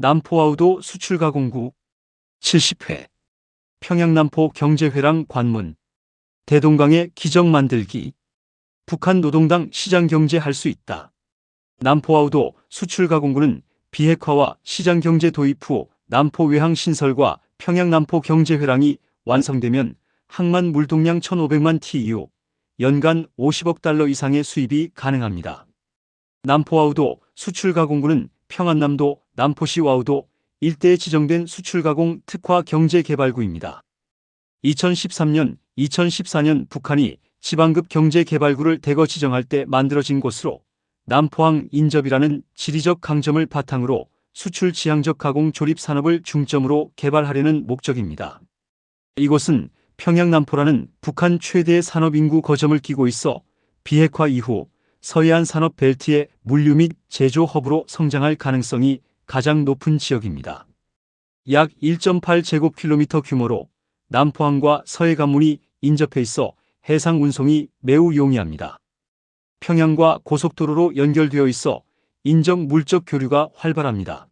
남포와우도 수출가공구 70회 평양남포 경제회랑 관문 대동강의 기적 만들기 북한 노동당 시장경제 할 수 있다. 남포와우도 수출가공구는 비핵화와 시장경제 도입 후 남포 외항 신설과 평양남포 경제회랑이 완성되면 항만 물동량 1,500만 TEU, 연간 50억 달러 이상의 수입이 가능합니다. 남포와우도 수출가공구는 평안남도 남포시 와우도 일대에 지정된 수출가공 특화 경제개발구입니다. 2013년, 2014년 북한이 지방급 경제개발구를 대거 지정할 때 만들어진 곳으로 남포항 인접이라는 지리적 강점을 바탕으로 수출 지향적 가공 조립 산업을 중점으로 개발하려는 목적입니다. 이곳은 평양남포라는 북한 최대의 산업인구 거점을 끼고 있어 비핵화 이후 서해안 산업 벨트의 물류 및 제조 허브로 성장할 가능성이 가장 높은 지역입니다. 약 1.8제곱킬로미터 규모로 남포항과 서해 관문이 인접해 있어 해상 운송이 매우 용이합니다. 평양과 고속도로로 연결되어 있어 인적 물적 교류가 활발합니다.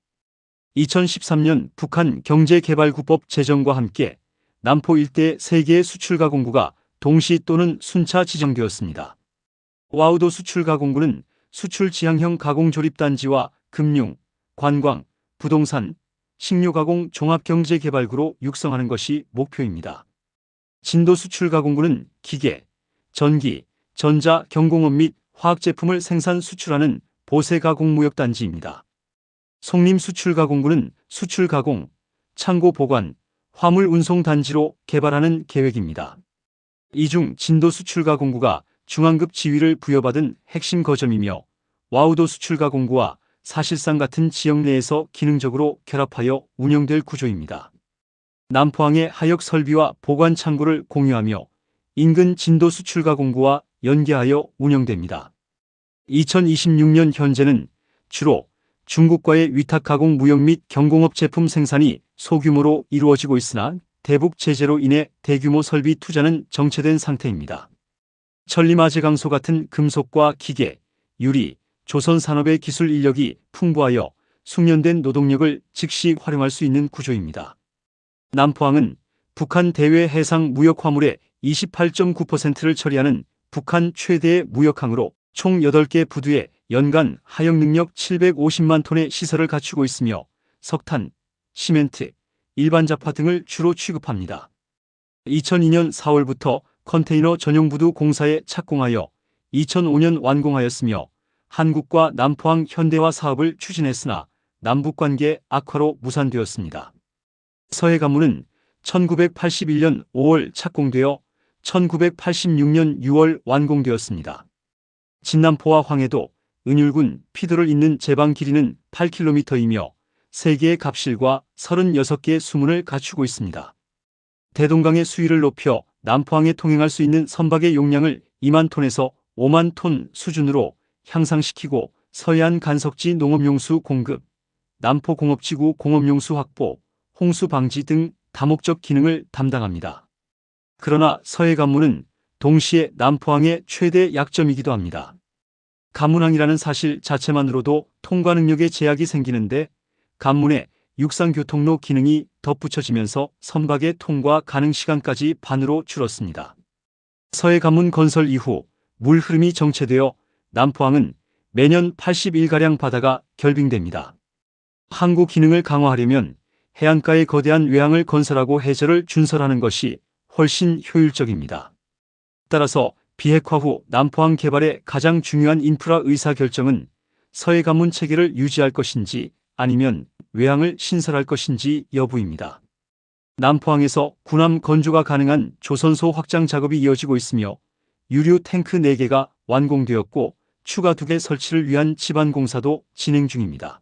2013년 북한 경제개발구법 제정과 함께 남포 일대 3개의 수출가공구가 동시 또는 순차 지정되었습니다. 와우도 수출가공구는 수출 지향형 가공조립단지와 금융, 관광, 부동산, 식료가공 종합경제개발구로 육성하는 것이 목표입니다. 진도 수출가공구는 기계, 전기, 전자, 경공업 및 화학제품을 생산 수출하는 보세가공무역단지입니다. 송림 수출가공구는 수출가공, 창고 보관, 화물 운송단지로 개발하는 계획입니다. 이 중 진도 수출가공구가 중앙급 지위를 부여받은 핵심 거점이며 와우도 수출가공구와 사실상 같은 지역 내에서 기능적으로 결합하여 운영될 구조입니다. 남포항의 하역 설비와 보관 창고를 공유하며 인근 진도 수출가공구와 연계하여 운영됩니다. 2026년 현재는 주로 중국과의 위탁가공 무역 및 경공업 제품 생산이 소규모로 이루어지고 있으나 대북 제재로 인해 대규모 설비 투자는 정체된 상태입니다. 천리마제강소 같은 금속과 기계, 유리, 조선 산업의 기술 인력이 풍부하여 숙련된 노동력을 즉시 활용할 수 있는 구조입니다. 남포항은 북한 대외 해상 무역 화물의 28.9%를 처리하는 북한 최대의 무역항으로 총 8개 부두에 연간 하역 능력 750만 톤의 시설을 갖추고 있으며 석탄, 시멘트, 일반 자파 등을 주로 취급합니다. 2002년 4월부터 컨테이너 전용 부두 공사에 착공하여 2005년 완공하였으며 한국과 남포항 현대화 사업을 추진했으나 남북관계 악화로 무산되었습니다. 서해 관문은 1981년 5월 착공되어 1986년 6월 완공되었습니다. 진남포와 황해도, 은율군, 피도를 잇는 제방 길이는 8km이며 3개의 갑실과 36개의 수문을 갖추고 있습니다. 대동강의 수위를 높여 남포항에 통행할 수 있는 선박의 용량을 2만 톤에서 5만 톤 수준으로 향상시키고 서해안 간석지 농업용수 공급, 남포공업지구 공업용수 확보, 홍수 방지 등 다목적 기능을 담당합니다. 그러나 서해 관문은 동시에 남포항의 최대 약점이기도 합니다. 관문항이라는 사실 자체만으로도 통과 능력에 제약이 생기는데 관문에 육상교통로 기능이 덧붙여지면서 선박의 통과 가능 시간까지 반으로 줄었습니다. 서해 관문 건설 이후 물 흐름이 정체되어 남포항은 매년 80일가량 바다가 결빙됩니다. 항구 기능을 강화하려면 해안가에 거대한 외항을 건설하고 해저를 준설하는 것이 훨씬 효율적입니다. 따라서 비핵화 후 남포항 개발의 가장 중요한 인프라 의사결정은 서해 관문 체계를 유지할 것인지 아니면 외항을 신설할 것인지 여부입니다. 남포항에서 군함 건조가 가능한 조선소 확장 작업이 이어지고 있으며 유류 탱크 4개가 완공되었고 추가 2개 설치를 위한 지반 공사도 진행 중입니다.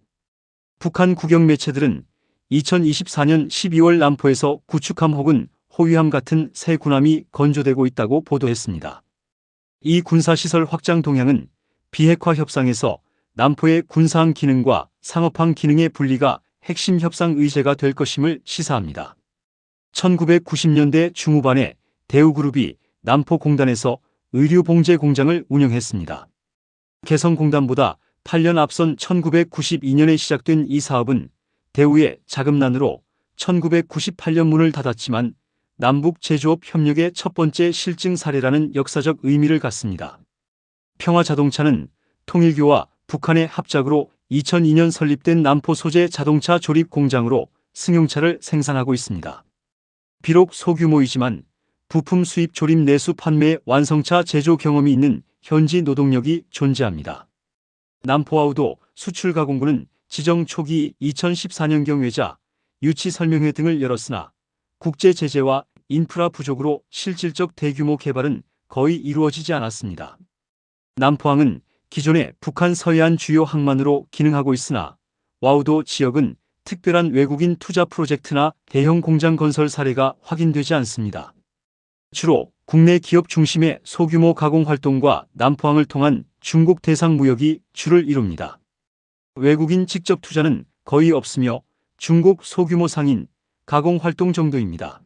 북한 국영 매체들은 2024년 12월 남포에서 구축함 혹은 호위함 같은 새 군함이 건조되고 있다고 보도했습니다. 이 군사시설 확장 동향은 비핵화 협상에서 남포의 군사항 기능과 상업항 기능의 분리가 핵심 협상 의제가 될 것임을 시사합니다. 1990년대 중후반에 대우그룹이 남포공단에서 의류봉제 공장을 운영했습니다. 개성공단보다 8년 앞선 1992년에 시작된 이 사업은 대우의 자금난으로 1998년 문을 닫았지만 남북 제조업 협력의 첫 번째 실증 사례라는 역사적 의미를 갖습니다. 평화자동차는 통일교와 북한의 합작으로 2002년 설립된 남포 소재 자동차 조립 공장으로 승용차를 생산하고 있습니다. 비록 소규모이지만 부품 수입 조립 내수 판매 완성차 제조 경험이 있는 현지 노동력이 존재합니다. 남포아우도 수출가공부는 지정 초기 2014년경 외자, 유치 설명회 등을 열었으나 국제 제재와 인프라 부족으로 실질적 대규모 개발은 거의 이루어지지 않았습니다. 남포항은 기존의 북한 서해안 주요 항만으로 기능하고 있으나 와우도 지역은 특별한 외국인 투자 프로젝트나 대형 공장 건설 사례가 확인되지 않습니다. 주로 국내 기업 중심의 소규모 가공 활동과 남포항을 통한 중국 대상 무역이 주를 이룹니다. 외국인 직접 투자는 거의 없으며 중국 소규모 상인, 가공 활동 정도입니다.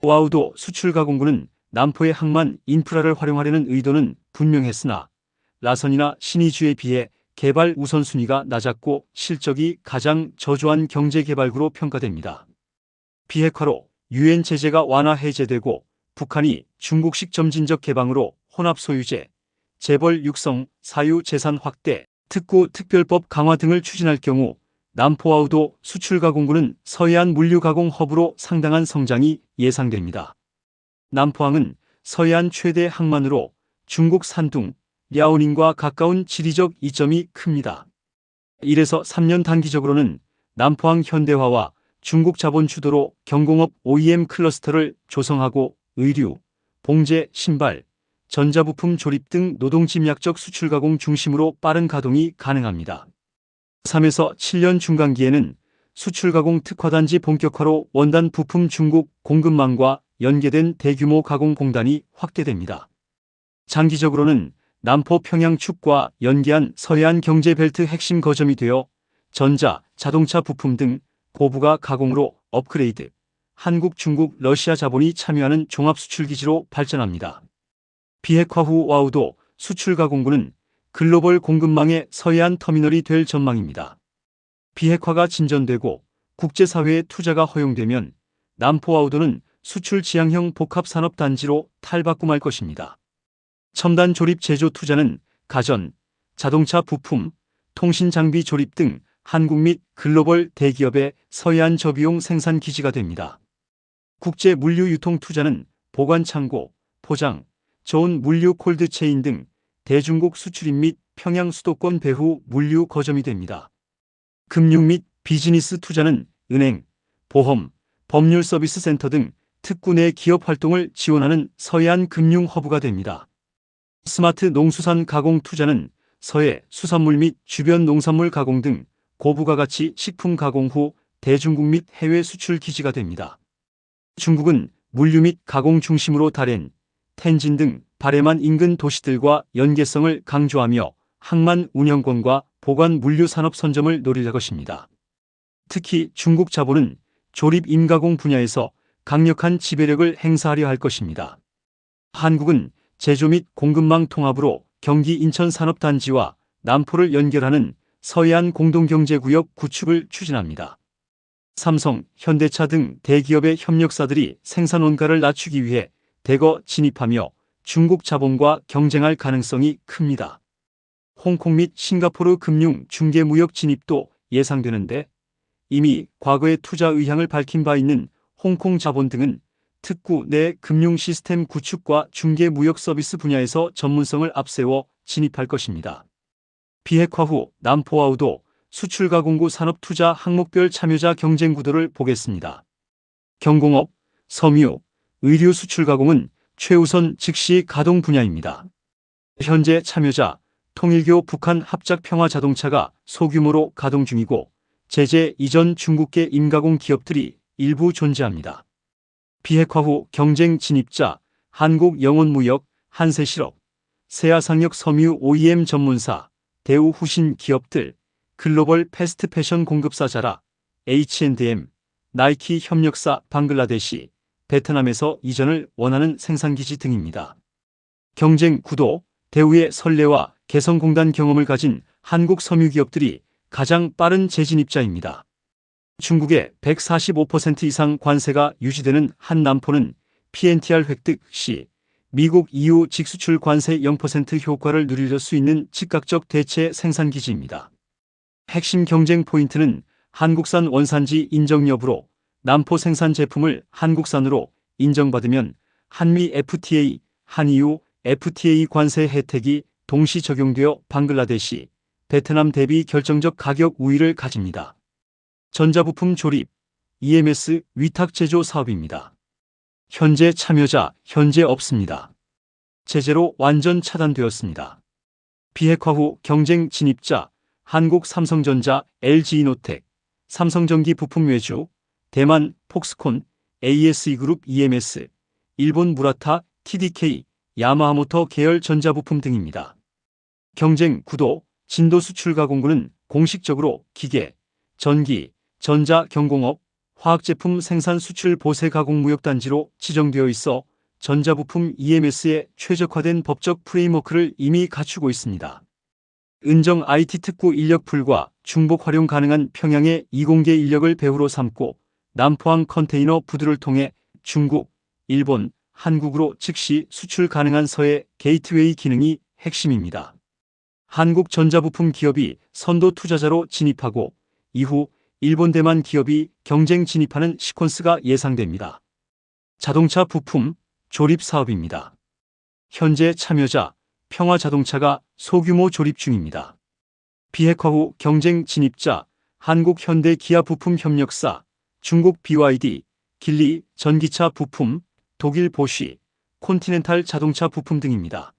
와우도 수출가공부는 남포의 항만 인프라를 활용하려는 의도는 분명했으나 라선이나 신의주에 비해 개발 우선순위가 낮았고 실적이 가장 저조한 경제개발구로 평가됩니다. 비핵화로 유엔 제재가 완화 해제되고 북한이 중국식 점진적 개방으로 혼합 소유제, 재벌 육성, 사유 재산 확대, 특구 특별법 강화 등을 추진할 경우 남포아우도 수출가공부는 서해안 물류가공 허브로 상당한 성장이 예상됩니다. 남포항은 서해안 최대 항만으로 중국 산둥, 랴오닝과 가까운 지리적 이점이 큽니다. 1에서 3년 단기적으로는 남포항 현대화와 중국 자본 주도로 경공업 OEM 클러스터를 조성하고 의류, 봉제, 신발, 전자부품 조립 등 노동 집약적 수출가공 중심으로 빠른 가동이 가능합니다. 3에서 7년 중간기에는 수출가공 특화단지 본격화로 원단 부품 중국 공급망과 연계된 대규모 가공 공단이 확대됩니다. 장기적으로는 남포 평양 축과 연계한 서해안 경제벨트 핵심 거점이 되어 전자, 자동차 부품 등 고부가 가공으로 업그레이드, 한국, 중국, 러시아 자본이 참여하는 종합수출기지로 발전합니다. 비핵화 후 와우도 수출가공부는 글로벌 공급망의 서해안 터미널이 될 전망입니다. 비핵화가 진전되고 국제사회의 투자가 허용되면 남포와우도는 수출 지향형 복합산업단지로 탈바꿈할 것입니다. 첨단 조립 제조 투자는 가전, 자동차 부품, 통신 장비 조립 등 한국 및 글로벌 대기업의 서해안 저비용 생산 기지가 됩니다. 국제 물류 유통 투자는 보관 창고, 포장, 저온 물류 콜드체인 등 대중국 수출입 및 평양 수도권 배후 물류 거점이 됩니다. 금융 및 비즈니스 투자는 은행, 보험, 법률 서비스 센터 등 특구 내 기업 활동을 지원하는 서해안 금융 허브가 됩니다. 스마트 농수산 가공 투자는 서해 수산물 및 주변 농산물 가공 등 고부가 가치 식품 가공 후 대중국 및 해외 수출 기지가 됩니다. 중국은 물류 및 가공 중심으로 다롄, 텐진 등 바레만 인근 도시들과 연계성을 강조하며 항만 운영권과 보관 물류 산업 선점을 노릴 것입니다. 특히 중국 자본은 조립 임가공 분야에서 강력한 지배력을 행사하려 할 것입니다. 한국은 제조 및 공급망 통합으로 경기 인천 산업단지와 남포를 연결하는 서해안 공동경제구역 구축을 추진합니다. 삼성, 현대차 등 대기업의 협력사들이 생산 원가를 낮추기 위해 대거 진입하며 중국 자본과 경쟁할 가능성이 큽니다. 홍콩 및 싱가포르 금융 중개 무역 진입도 예상되는데 이미 과거의 투자 의향을 밝힌 바 있는 홍콩 자본 등은 특구 내 금융 시스템 구축과 중개 무역 서비스 분야에서 전문성을 앞세워 진입할 것입니다. 비핵화 후 남포아우도 수출가공구 산업투자 항목별 참여자 경쟁 구도를 보겠습니다. 경공업, 섬유, 의류 수출가공은 최우선 즉시 가동 분야입니다. 현재 참여자, 통일교 북한 합작 평화자동차가 소규모로 가동 중이고 제재 이전 중국계 임가공 기업들이 일부 존재합니다. 비핵화 후 경쟁 진입자, 한국영혼무역, 한세실업, 세아상력 섬유 OEM 전문사, 대우 후신 기업들, 글로벌 패스트 패션 공급사 자라, H&M, 나이키 협력사 방글라데시, 베트남에서 이전을 원하는 생산기지 등입니다. 경쟁 구도, 대우의 선례와 개성공단 경험을 가진 한국 섬유기업들이 가장 빠른 재진입자입니다. 중국의 145% 이상 관세가 유지되는 한 남포는 PNTR 획득 시 미국 EU 직수출 관세 0% 효과를 누릴 수 있는 즉각적 대체 생산 기지입니다. 핵심 경쟁 포인트는 한국산 원산지 인정 여부로 남포 생산 제품을 한국산으로 인정받으면 한미 FTA, 한EU FTA 관세 혜택이 동시 적용되어 방글라데시, 베트남 대비 결정적 가격 우위를 가집니다. 전자부품 조립, EMS 위탁 제조 사업입니다. 현재 참여자 현재 없습니다. 제재로 완전 차단되었습니다. 비핵화 후 경쟁 진입자 한국 삼성전자, LG이노텍, 삼성전기 부품 외주, 대만 폭스콘, ASE그룹 EMS, 일본 무라타, TDK, 야마하모토 계열 전자부품 등입니다. 경쟁 구도 진도 수출 가공구는 공식적으로 기계, 전기, 전자 경공업, 화학제품 생산 수출 보세 가공 무역단지로 지정되어 있어 전자부품 EMS에 최적화된 법적 프레임워크를 이미 갖추고 있습니다. 은정 IT 특구 인력 풀과 중복 활용 가능한 평양의 이공계 인력을 배후로 삼고 남포항 컨테이너 부두를 통해 중국, 일본, 한국으로 즉시 수출 가능한 서해 게이트웨이 기능이 핵심입니다. 한국전자부품 기업이 선도 투자자로 진입하고 이후 일본 대만 기업이 경쟁 진입하는 시퀀스가 예상됩니다. 자동차 부품 조립 사업입니다. 현재 참여자 평화자동차가 소규모 조립 중입니다. 비핵화 후 경쟁 진입자 한국 현대 기아 부품 협력사, 중국 BYD, 길리 전기차 부품, 독일 보쉬, 콘티넨탈 자동차 부품 등입니다.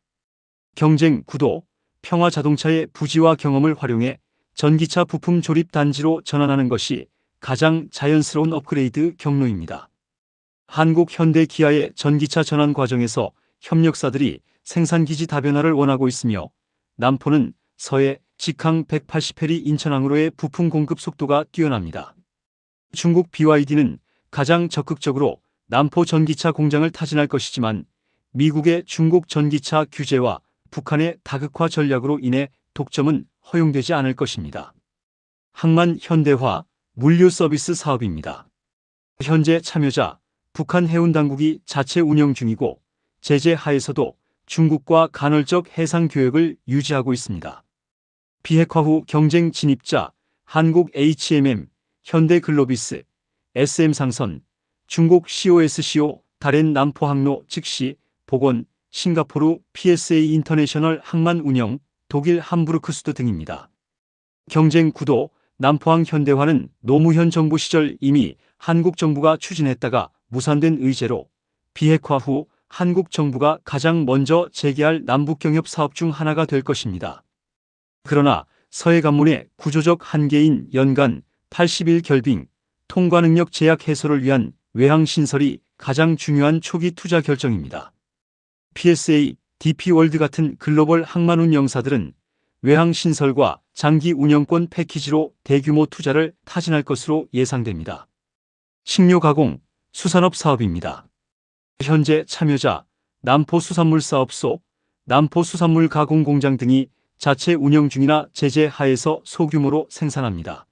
경쟁 구도 평화자동차의 부지와 경험을 활용해 전기차 부품 조립 단지로 전환하는 것이 가장 자연스러운 업그레이드 경로입니다. 한국 현대 기아의 전기차 전환 과정에서 협력사들이 생산기지 다변화를 원하고 있으며 남포는 서해 직항 180해리 인천항으로의 부품 공급 속도가 뛰어납니다. 중국 BYD는 가장 적극적으로 남포 전기차 공장을 타진할 것이지만 미국의 중국 전기차 규제와 북한의 다극화 전략으로 인해 독점은 허용되지 않을 것입니다. 항만 현대화 물류 서비스 사업입니다. 현재 참여자 북한 해운당국이 자체 운영 중이고 제재 하에서도 중국과 간헐적 해상 교역을 유지하고 있습니다. 비핵화 후 경쟁 진입자 한국 HMM, 현대글로비스, SM상선, 중국 COSCO, 다롄 남포 항로 즉시, 복원, 싱가포르 PSA 인터내셔널 항만 운영, 독일 함부르크 수도 등입니다. 경쟁 구도 남포항 현대화는 노무현 정부 시절 이미 한국 정부가 추진했다가 무산된 의제로 비핵화 후 한국 정부가 가장 먼저 재개할 남북경협 사업 중 하나가 될 것입니다. 그러나 서해 관문의 구조적 한계인 연간 80일 결빙, 통과 능력 제약 해소를 위한 외항 신설이 가장 중요한 초기 투자 결정입니다. PSA, DP월드 같은 글로벌 항만 운영사들은 외항 신설과 장기 운영권 패키지로 대규모 투자를 타진할 것으로 예상됩니다. 식료 가공, 수산업 사업입니다. 현재 참여자 남포수산물사업소, 남포수산물 가공공장 등이 자체 운영 중이나 제재 하에서 소규모로 생산합니다.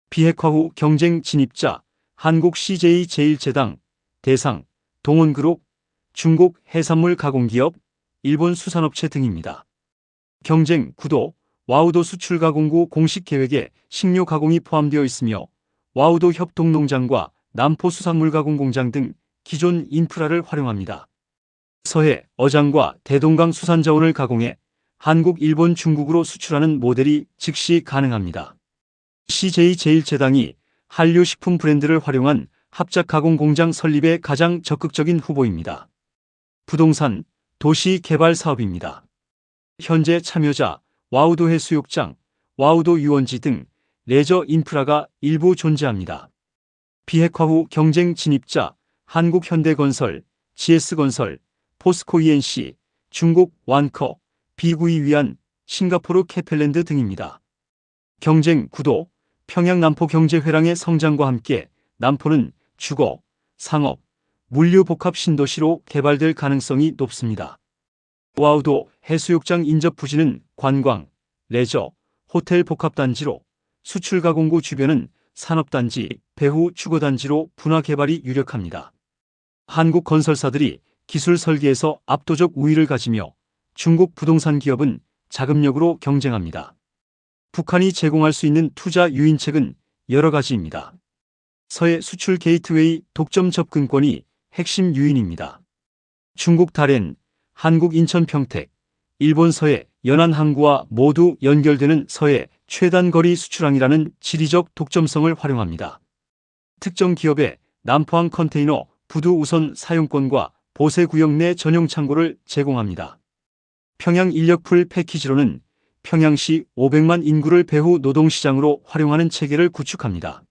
비핵화 후 경쟁 진입자 한국 CJ 제1제당, 대상, 동원그룹, 중국 해산물 가공기업, 일본 수산업체 등입니다. 경쟁 구도 와우도 수출 가공구 공식 계획에 식료 가공이 포함되어 있으며 와우도 협동농장과 남포 수산물 가공 공장 등 기존 인프라를 활용합니다. 서해, 어장과 대동강 수산자원을 가공해 한국, 일본, 중국으로 수출하는 모델이 즉시 가능합니다. CJ 제1제당이 한류 식품 브랜드를 활용한 합작 가공 공장 설립에 가장 적극적인 후보입니다. 부동산, 도시 개발 사업입니다. 현재 참여자 와우도 해수욕장, 와우도 유원지 등 레저 인프라가 일부 존재합니다. 비핵화 후 경쟁 진입자 한국현대건설, GS건설, 포스코 ENC, 중국 완커, 비구이 위안, 싱가포르 캐펠랜드 등입니다. 경쟁 구도 평양 남포 경제회랑의 성장과 함께 남포는 주거, 상업, 물류 복합 신도시로 개발될 가능성이 높습니다. 와우도 해수욕장 인접 부지는 관광, 레저, 호텔 복합단지로 수출 가공구 주변은 산업단지, 배후 주거단지로 분화 개발이 유력합니다. 한국 건설사들이 기술 설계에서 압도적 우위를 가지며 중국 부동산 기업은 자금력으로 경쟁합니다. 북한이 제공할 수 있는 투자 유인책은 여러 가지입니다. 서해 수출 게이트웨이 독점 접근권이 핵심 유인입니다. 중국 다롄, 한국 인천 평택, 일본 서해 연안 항구와 모두 연결되는 서해 최단거리 수출항이라는 지리적 독점성을 활용합니다. 특정 기업의 남포항 컨테이너 부두 우선 사용권과 보세구역 내 전용 창고를 제공합니다. 평양 인력풀 패키지로는 평양시 500만 인구를 배후 노동시장으로 활용하는 체계를 구축합니다.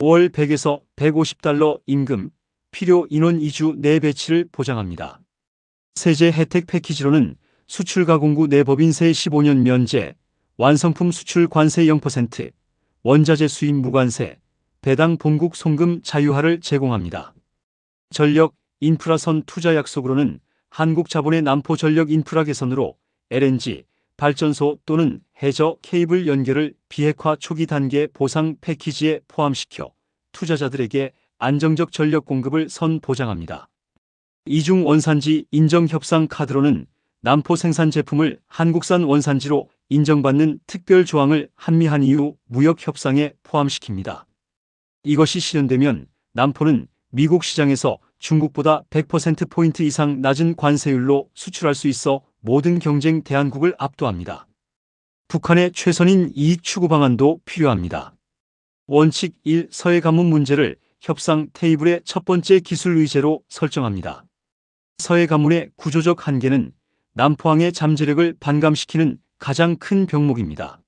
월 100에서 150달러 임금, 필요 인원 2주 내 배치를 보장합니다. 세제 혜택 패키지로는 수출 가공구 내 법인세 15년 면제, 완성품 수출 관세 0%, 원자재 수입 무관세, 배당 본국 송금 자유화를 제공합니다. 전력, 인프라선 투자 약속으로는 한국 자본의 남포 전력 인프라 개선으로 LNG, 발전소 또는 해저 케이블 연결을 비핵화 초기 단계 보상 패키지에 포함시켜 투자자들에게 안정적 전력 공급을 선 보장합니다. 이중 원산지 인정 협상 카드로는 남포 생산 제품을 한국산 원산지로 인정받는 특별 조항을 한미한 이후 무역 협상에 포함시킵니다. 이것이 실현되면 남포는 미국 시장에서 중국보다 100%포인트 이상 낮은 관세율로 수출할 수 있어 모든 경쟁 대한국을 압도합니다. 북한의 최선인 이익 추구 방안도 필요합니다. 원칙 1. 서해 가문 문제를 협상 테이블의 첫 번째 기술 의제로 설정합니다. 서해 가문의 구조적 한계는 남포항의 잠재력을 반감시키는 가장 큰 병목입니다.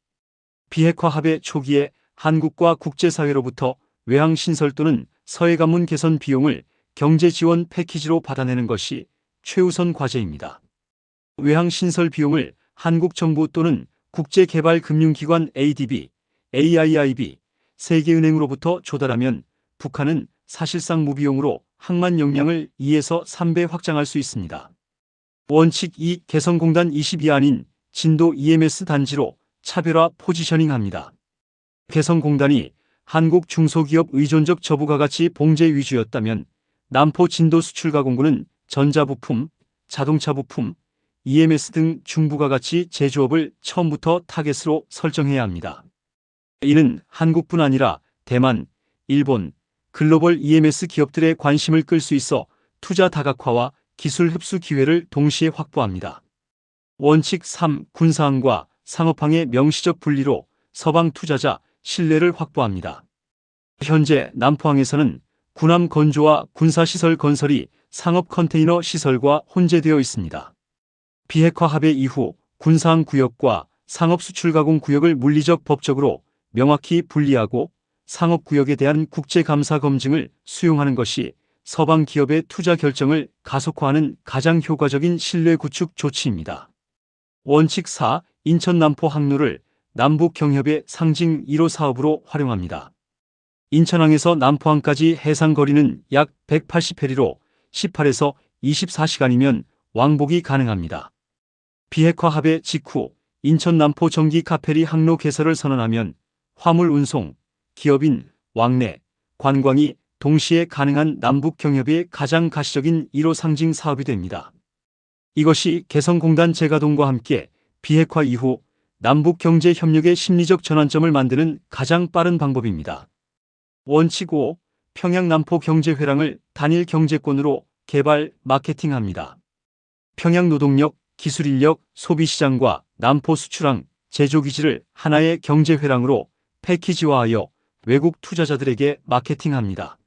비핵화 합의 초기에 한국과 국제사회로부터 외항 신설 또는 서해 가문 개선 비용을 경제 지원 패키지로 받아내는 것이 최우선 과제입니다. 외항 신설 비용을 한국 정부 또는 국제개발금융기관 ADB, AIIB, 세계은행으로부터 조달하면 북한은 사실상 무비용으로 항만 역량을 2에서 3배 확장할 수 있습니다. 원칙 2. 개성공단 22 아닌 진도 EMS 단지로 차별화 포지셔닝합니다. 개성공단이 한국 중소기업 의존적 저부가 가치 봉제 위주였다면 남포 진도 수출가공구는 전자부품, 자동차 부품, EMS 등 중부가가치 제조업을 처음부터 타겟으로 설정해야 합니다. 이는 한국뿐 아니라 대만, 일본, 글로벌 EMS 기업들의 관심을 끌 수 있어 투자 다각화와 기술 흡수 기회를 동시에 확보합니다. 원칙 3. 군사항과 상업항의 명시적 분리로 서방 투자자 신뢰를 확보합니다. 현재 남포항에서는 군함 건조와 군사시설 건설이 상업 컨테이너 시설과 혼재되어 있습니다. 비핵화 합의 이후 군사항 구역과 상업 수출 가공 구역을 물리적 법적으로 명확히 분리하고 상업구역에 대한 국제감사 검증을 수용하는 것이 서방 기업의 투자 결정을 가속화하는 가장 효과적인 신뢰 구축 조치입니다. 원칙 4. 인천 남포 항로를 남북 경협의 상징 1호 사업으로 활용합니다. 인천항에서 남포항까지 해상 거리는 약 180해리로 18에서 24시간이면 왕복이 가능합니다. 비핵화 합의 직후 인천 남포 전기 카페리 항로 개설을 선언하면 화물 운송, 기업인, 왕래, 관광이 동시에 가능한 남북 경협의 가장 가시적인 1호 상징 사업이 됩니다. 이것이 개성공단 재가동과 함께 비핵화 이후 남북 경제 협력의 심리적 전환점을 만드는 가장 빠른 방법입니다. 원칙 5. 평양 남포 경제회랑을 단일 경제권으로 개발, 마케팅합니다. 평양 노동력, 기술인력, 소비시장과 남포 수출항, 제조기지를 하나의 경제회랑으로 패키지화하여 외국 투자자들에게 마케팅합니다.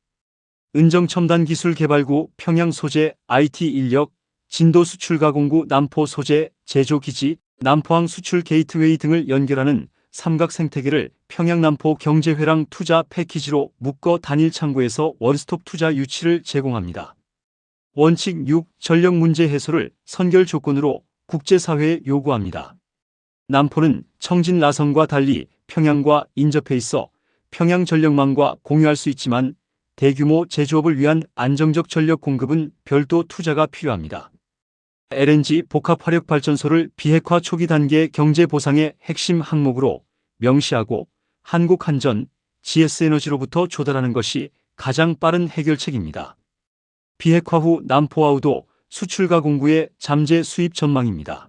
은정 첨단 기술 개발구 평양 소재 IT 인력, 진도 수출 가공구 남포 소재 제조기지, 남포항 수출 게이트웨이 등을 연결하는 삼각 생태계를 평양 남포 경제회랑 투자 패키지로 묶어 단일 창구에서 원스톱 투자 유치를 제공합니다. 원칙 6. 전력 문제 해소를 선결 조건으로 국제사회에 요구합니다. 남포는 청진 라성과 달리 평양과 인접해 있어 평양 전력망과 공유할 수 있지만 대규모 제조업을 위한 안정적 전력 공급은 별도 투자가 필요합니다. LNG 복합화력발전소를 비핵화 초기 단계 경제 보상의 핵심 항목으로 명시하고 한국한전, GS에너지로부터 조달하는 것이 가장 빠른 해결책입니다. 비핵화 후 남포아우도 수출가 공구의 잠재 수입 전망입니다.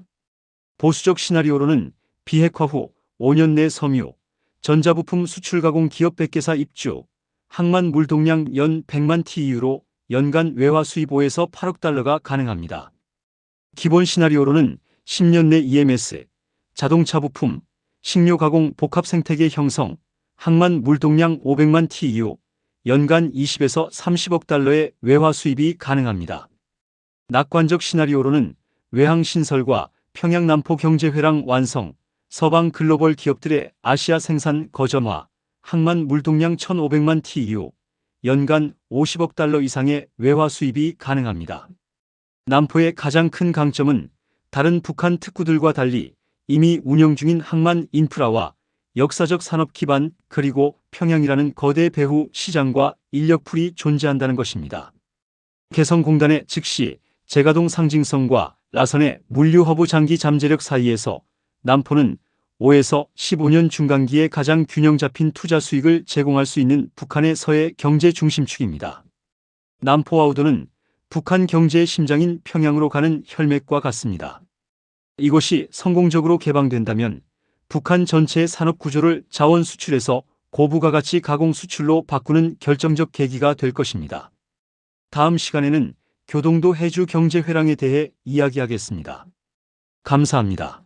보수적 시나리오로는 비핵화 후 5년 내 섬유, 전자부품 수출가공 기업 100개사 입주, 항만 물동량 연 100만 TEU로 연간 외화 수입 5에서 8억 달러가 가능합니다. 기본 시나리오로는 10년 내 EMS, 자동차 부품, 식료 가공 복합 생태계 형성, 항만 물동량 500만 TEU, 연간 20에서 30억 달러의 외화 수입이 가능합니다. 낙관적 시나리오로는 외항 신설과 평양 남포 경제회랑 완성, 서방 글로벌 기업들의 아시아 생산 거점화, 항만 물동량 1,500만 TEU, 연간 50억 달러 이상의 외화 수입이 가능합니다. 남포의 가장 큰 강점은 다른 북한 특구들과 달리 이미 운영 중인 항만 인프라와 역사적 산업 기반 그리고 평양이라는 거대 배후 시장과 인력풀이 존재한다는 것입니다. 개성공단의 즉시 재가동 상징성과 라선의 물류 허브 장기 잠재력 사이에서 남포는 5에서 15년 중간기에 가장 균형 잡힌 투자 수익을 제공할 수 있는 북한의 서해 경제 중심축입니다. 남포아우도는 북한 경제의 심장인 평양으로 가는 혈맥과 같습니다. 이곳이 성공적으로 개방된다면 북한 전체의 산업 구조를 자원 수출에서 고부가 가치 가공 수출로 바꾸는 결정적 계기가 될 것입니다. 다음 시간에는 교동도 해주 경제회랑에 대해 이야기하겠습니다. 감사합니다.